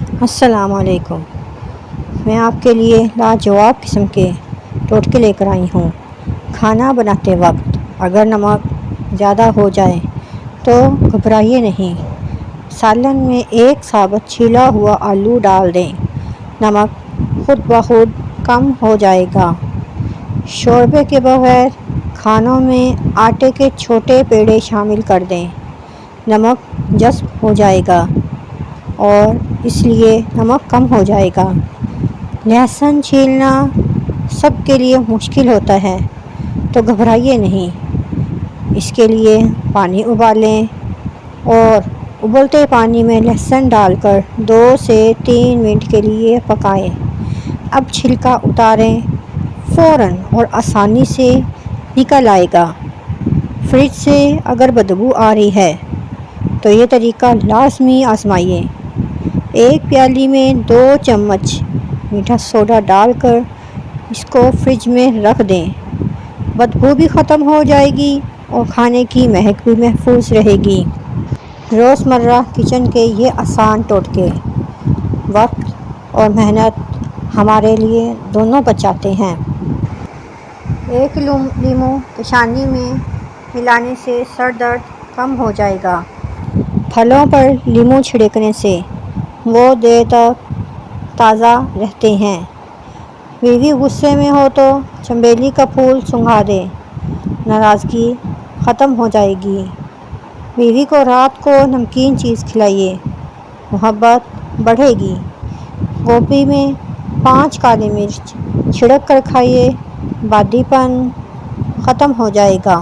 السلام علیکم۔ میں آپ کے لیے لاجواب قسم کے ٹوٹکے لے کر آئی ہوں۔ کھانا بناتے وقت اگر نمک زیادہ ہو جائے تو گھبرائیے نہیں، سالن میں ایک ثابت چھیلا ہوا آلو ڈال دیں، نمک خود بخود کم ہو جائے گا۔ شوربے کے بغیر کھانوں میں آٹے کے چھوٹے پیڑے شامل کر دیں، نمک جذب ہو جائے گا اور اس لیے نمک کم ہو جائے گا۔ لہسن چھیلنا سب کے لیے مشکل ہوتا ہے تو گھبرائیے نہیں، اس کے لیے پانی ابالیں اور ابلتے پانی میں لہسن ڈال کر 2 سے 3 منٹ کے لیے پکائیں۔ اب چھلکا اتاریں، فوراً اور آسانی سے نکل آئے گا۔ فریج سے اگر بدبو آ رہی ہے تو یہ طریقہ لازمی آزمائیے۔ ایک پیالی میں 2 چمچ میٹھا سوڈا ڈال کر اس کو فریج میں رکھ دیں، بدبو بھی ختم ہو جائے گی اور کھانے کی مہک بھی محفوظ رہے گی۔ روزمرہ کچن کے یہ آسان ٹوٹکے وقت اور محنت ہمارے لیے دونوں بچاتے ہیں۔ ایک لیموں پیشانی میں ملانے سے سر درد کم ہو جائے گا۔ پھلوں پر لیموں چھڑکنے سے وہ دیر تک تازہ رہتے ہیں۔ بیوی غصے میں ہو تو چنبیلی کا پھول سنگھا دیں، ناراضگی ختم ہو جائے گی۔ بیوی کو رات کو نمکین چیز کھلائیے، محبت بڑھے گی۔ گوبھی میں 5 کالی مرچ چھڑک کر کھائیے، بادی پن ختم ہو جائے گا۔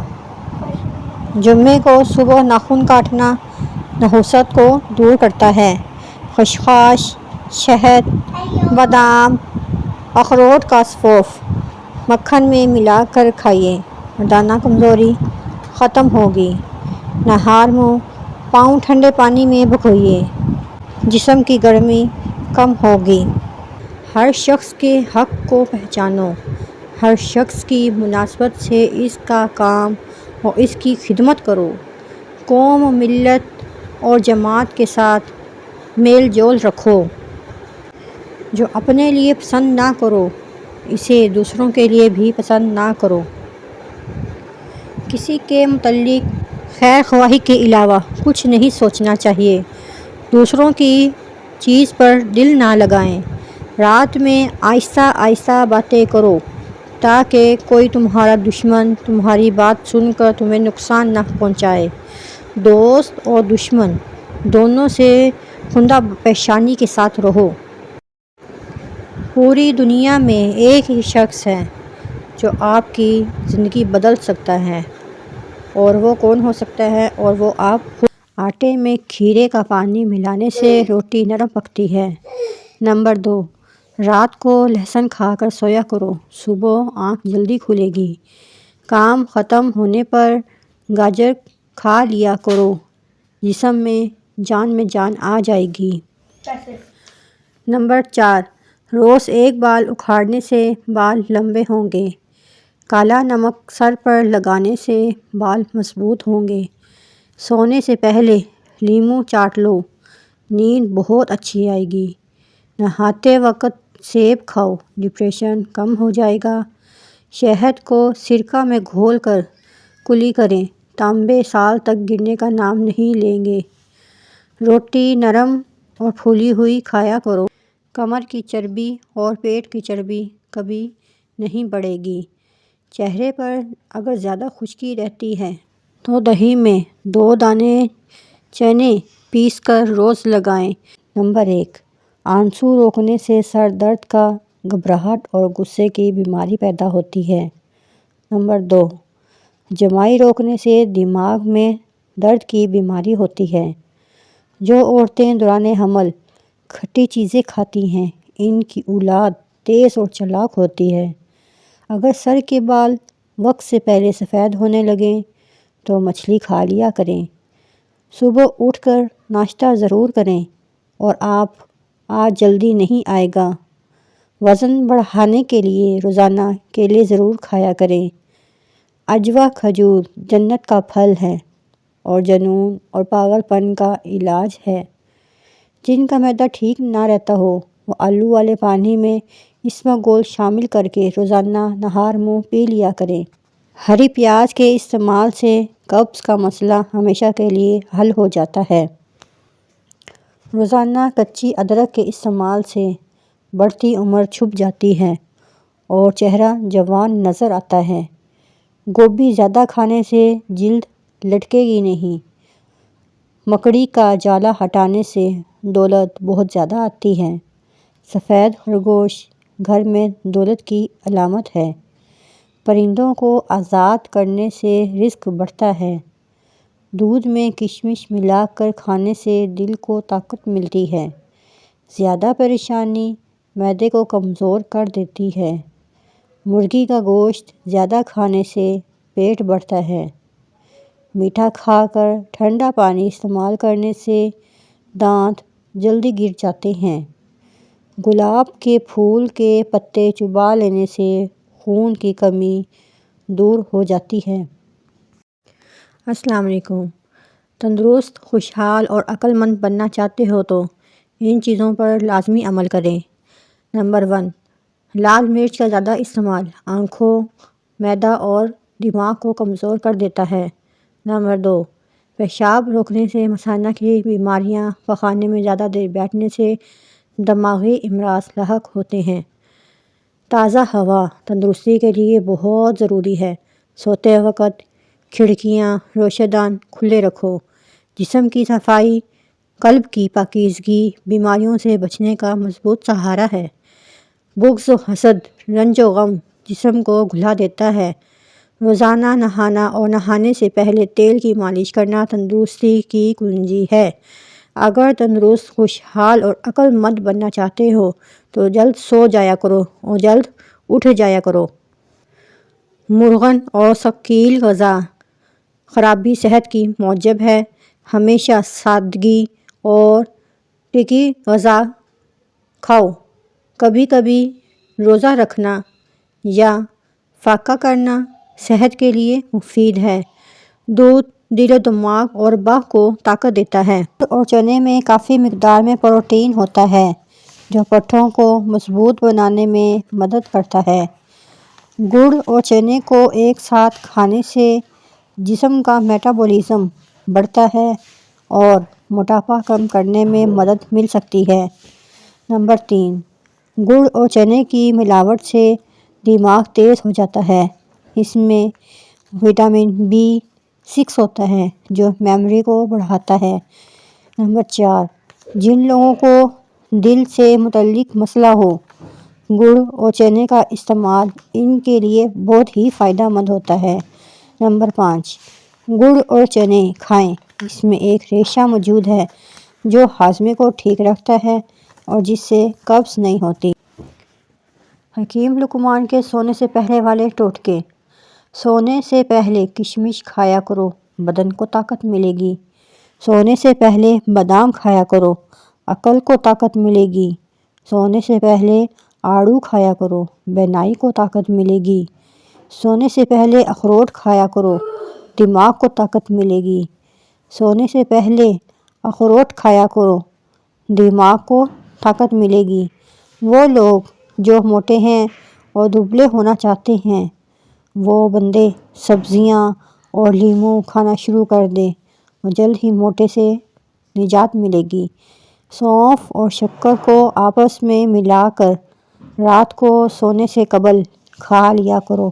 جمعے کو صبح ناخن کاٹنا نحوست کو دور کرتا ہے۔ خشخاش، شہد، بادام، اخروٹ کا سفوف مکھن میں ملا کر کھائیے، مردانہ کمزوری ختم ہوگی۔ نہار منہ پاؤں ٹھنڈے پانی میں بھگوئیے، جسم کی گرمی کم ہوگی۔ ہر شخص کے حق کو پہچانو، ہر شخص کی مناسبت سے اس کا کام اور اس کی خدمت کرو۔ قوم، ملت اور جماعت کے ساتھ میل جول رکھو۔ جو اپنے لیے پسند نہ کرو اسے دوسروں کے لیے بھی پسند نہ کرو۔ کسی کے متعلق خیر خواہی کے علاوہ کچھ نہیں سوچنا چاہیے۔ دوسروں کی چیز پر دل نہ لگائیں۔ رات میں آہستہ آہستہ باتیں کرو تاکہ کوئی تمہارا دشمن تمہاری بات سن کر تمہیں نقصان نہ پہنچائے۔ دوست اور دشمن دونوں سے خندہ پیشانی کے ساتھ رہو۔ پوری دنیا میں ایک ہی شخص ہے جو آپ کی زندگی بدل سکتا ہے، اور وہ کون ہو سکتا ہے؟ اور وہ آپ خود۔ آٹے میں کھیرے کا پانی ملانے سے روٹی نرم پکتی ہے۔ نمبر 2، رات کو لہسن کھا کر سویا کرو، صبح آنکھ جلدی کھلے گی۔ کام ختم ہونے پر گاجر کھا لیا کرو، جسم میں جان آ جائے گی۔ نمبر 4، روز ایک بال اکھاڑنے سے بال لمبے ہوں گے۔ کالا نمک سر پر لگانے سے بال مضبوط ہوں گے۔ سونے سے پہلے لیموں چاٹ لو، نیند بہت اچھی آئے گی۔ نہاتے وقت سیب کھاؤ، ڈپریشن کم ہو جائے گا۔ شہد کو سرکہ میں گھول کر کلی کریں، تانبے سال تک گرنے کا نام نہیں لیں گے۔ روٹی نرم اور پھولی ہوئی کھایا کرو۔ کمر کی چربی اور پیٹ کی چربی کبھی نہیں بڑھے گی۔ چہرے پر اگر زیادہ خشکی رہتی ہے تو دہی میں 2 دانے چنے پیس کر روز لگائیں۔ نمبر 1، آنسو روکنے سے سر درد کا گھبراہٹ اور غصے کی بیماری پیدا ہوتی ہے۔ نمبر 2، جمائی روکنے سے دماغ میں درد کی بیماری ہوتی ہے۔ جو عورتیں دوران حمل کھٹی چیزیں کھاتی ہیں ان کی اولاد تیز اور چالاک ہوتی ہے۔ اگر سر کے بال وقت سے پہلے سفید ہونے لگیں تو مچھلی کھا لیا کریں۔ صبح اٹھ کر ناشتہ ضرور کریں اور آج جلدی نہیں آئے گا۔ وزن بڑھانے کے لیے روزانہ کیلے ضرور کھایا کریں۔ عجوہ کھجور جنت کا پھل ہے اور جنون اور پاگل پن کا علاج ہے۔ جن کا معدہ ٹھیک نہ رہتا ہو وہ آلو والے پانی میں اسماگول شامل کر کے روزانہ نہار منہ پی لیا کریں۔ ہری پیاز کے استعمال سے قبض کا مسئلہ ہمیشہ کے لیے حل ہو جاتا ہے۔ روزانہ کچی ادرک کے استعمال سے بڑھتی عمر چھپ جاتی ہے اور چہرہ جوان نظر آتا ہے۔ گوبھی زیادہ کھانے سے جلد لٹکے گی نہیں۔ مکڑی کا جالا ہٹانے سے دولت بہت زیادہ آتی ہے۔ سفید خرگوش گھر میں دولت کی علامت ہے۔ پرندوں کو آزاد کرنے سے رزق بڑھتا ہے۔ دودھ میں کشمش ملا کر کھانے سے دل کو طاقت ملتی ہے۔ زیادہ پریشانی معدے کو کمزور کر دیتی ہے۔ مرغی کا گوشت زیادہ کھانے سے پیٹ بڑھتا ہے۔ میٹھا کھا کر ٹھنڈا پانی استعمال کرنے سے دانت جلدی گر جاتے ہیں۔ گلاب کے پھول کے پتے چبا لینے سے خون کی کمی دور ہو جاتی ہے۔ السلام علیکم۔ تندرست، خوشحال اور عقل مند بننا چاہتے ہو تو ان چیزوں پر لازمی عمل کریں۔ نمبر 1، لال مرچ کا زیادہ استعمال آنکھوں، معدہ اور دماغ کو کمزور کر دیتا ہے۔ نمبر 2، پیشاب روکنے سے مثانہ کی بیماریاں، پخانے میں زیادہ دیر بیٹھنے سے دماغی امراض لاحق ہوتے ہیں۔ تازہ ہوا تندرستی کے لیے بہت ضروری ہے۔ سوتے وقت کھڑکیاں، روشن دان کھلے رکھو۔ جسم کی صفائی قلب کی پاکیزگی بیماریوں سے بچنے کا مضبوط سہارا ہے۔ بغض و حسد، رنج و غم جسم کو گھلا دیتا ہے۔ روزانہ نہانا اور نہانے سے پہلے تیل کی مالش کرنا تندرستی کی کنجی ہے۔ اگر تندرست، خوشحال اور عقل مند بننا چاہتے ہو تو جلد سو جایا کرو اور جلد اٹھ جایا کرو۔ مرغن اور ثقیل غذا خرابی صحت کی موجب ہے۔ ہمیشہ سادگی اور ٹکی غذا کھاؤ۔ کبھی کبھی روزہ رکھنا یا فاقہ کرنا صحت کے لیے مفید ہے۔ دودھ دل و دماغ اور باہ کو طاقت دیتا ہے اور چنے میں کافی مقدار میں پروٹین ہوتا ہے جو پٹھوں کو مضبوط بنانے میں مدد کرتا ہے۔ گڑ اور چنے کو ایک ساتھ کھانے سے جسم کا میٹابولزم بڑھتا ہے اور موٹاپا کم کرنے میں مدد مل سکتی ہے۔ نمبر 3، گڑ اور چنے کی ملاوٹ سے دماغ تیز ہو جاتا ہے۔ اس میں وٹامن B6 ہوتا ہے جو میموری کو بڑھاتا ہے۔ نمبر 4، جن لوگوں کو دل سے متعلق مسئلہ ہو گڑ اور چنے کا استعمال ان کے لیے بہت ہی فائدہ مند ہوتا ہے۔ نمبر 5، گڑ اور چنے کھائیں۔ اس میں ایک ریشہ موجود ہے جو ہاضمے کو ٹھیک رکھتا ہے اور جس سے قبض نہیں ہوتی۔ حکیم لقمان کے سونے سے پہلے والے ٹوٹکے۔ سونے سے پہلے کشمش کھایا کرو، بدن کو طاقت ملے گی۔ سونے سے پہلے بادام کھایا کرو، عقل کو طاقت ملے گی۔ سونے سے پہلے آڑو کھایا کرو، بینائی کو طاقت ملے گی۔ سونے سے پہلے اخروٹ کھایا کرو، دماغ کو طاقت ملے گی۔ سونے سے پہلے اخروٹ کھایا کرو، دماغ کو طاقت ملے گی۔ وہ لوگ جو موٹے ہیں اور دبلے ہونا چاہتے ہیں وہ بندے سبزیاں اور لیموں کھانا شروع کر دیں اور جلد ہی موٹے سے نجات ملے گی۔ سونف اور شکر کو آپس میں ملا کر رات کو سونے سے قبل کھا لیا کرو،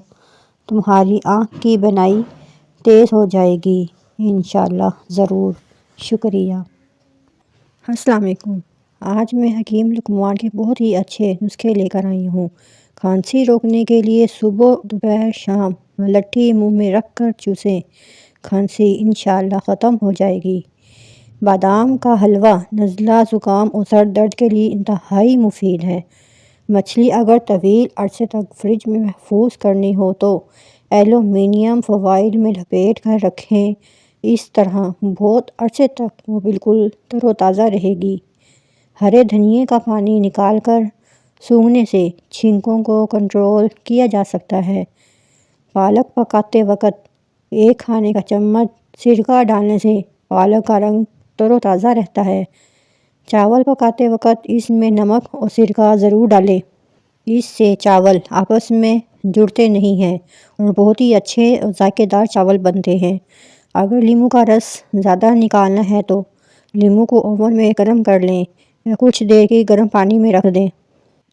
تمہاری آنکھ کی بینائی تیز ہو جائے گی انشاءاللہ۔ ضرور۔ شکریہ۔ السلام علیکم۔ آج میں حکیم لقمان کے بہت ہی اچھے نسخے لے کر آئی ہوں۔ کھانسی روکنے کے لیے صبح، دوپہر، شام ملٹھی منہ میں رکھ کر چوسیں، کھانسی انشاءاللہ ختم ہو جائے گی۔ بادام کا حلوہ نزلہ، زکام اور سر درد کے لیے انتہائی مفید ہے۔ مچھلی اگر طویل عرصے تک فریج میں محفوظ کرنی ہو تو ایلومینیم فوائل میں لپیٹ کر رکھیں، اس طرح بہت عرصے تک وہ بالکل تر و تازہ رہے گی۔ ہرے دھنیے کا پانی نکال کر سونگھنے سے چھینکوں کو کنٹرول کیا جا سکتا ہے۔ پالک پکاتے وقت ایک کھانے کا چمچ سرکہ ڈالنے سے پالک کا رنگ تر و تازہ رہتا ہے۔ چاول پکاتے وقت اس میں نمک اور سرکہ ضرور ڈالیں، اس سے چاول آپس میں جڑتے نہیں ہیں اور بہت ہی اچھے اور ذائقے دار چاول بنتے ہیں۔ اگر لیموں کا رس زیادہ نکالنا ہے تو لیموں کو اوون میں گرم کر لیں یا کچھ دیر کے گرم پانی میں رکھ دیں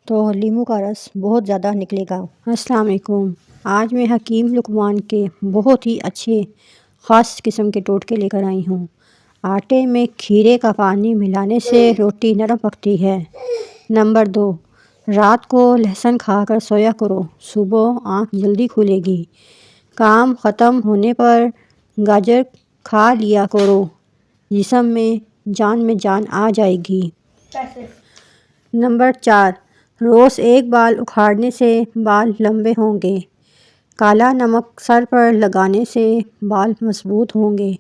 تو لیموں کا رس بہت زیادہ نکلے گا۔ السلام علیکم، آج میں حکیم لقمان کے بہت ہی اچھے خاص قسم کے ٹوٹکے لے کر آئی ہوں۔ آٹے میں کھیرے کا پانی ملانے سے روٹی نرم پکتی ہے۔ نمبر 2، رات کو لہسن کھا کر سویا کرو، صبح آنکھ جلدی کھلے گی۔ کام ختم ہونے پر گاجر کھا لیا کرو، جسم میں جان آ جائے گی۔ نمبر 4، روز ایک بال اکھاڑنے سے بال لمبے ہوں گے۔ کالا نمک سر پر لگانے سے بال مضبوط ہوں گے۔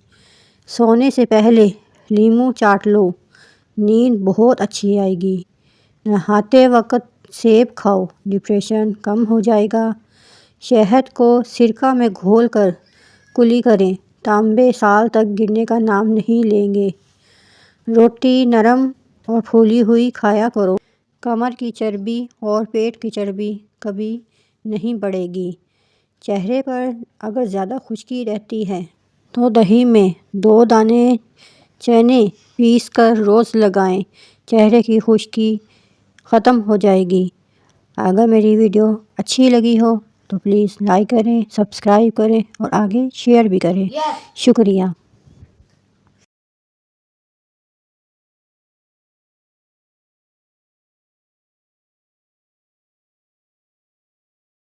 سونے سے پہلے لیموں چاٹ لو، نیند بہت اچھی آئے گی۔ نہاتے وقت سیب کھاؤ، ڈپریشن کم ہو جائے گا۔ شہد کو سرکہ میں گھول کر کلی کریں، تانبے سال تک گرنے کا نام نہیں لیں گے۔ روٹی نرم اور پھولی ہوئی کھایا کرو، کمر کی چربی اور پیٹ کی چربی کبھی نہیں بڑھے گی۔ چہرے پر اگر زیادہ خشکی رہتی ہے تو دہی میں 2 دانے چنے پیس کر روز لگائیں، چہرے کی خشکی ختم ہو جائے گی۔ اگر میری ویڈیو اچھی لگی ہو تو پلیز لائک کریں، سبسکرائب کریں اور آگے شیئر بھی کریں۔ شکریہ۔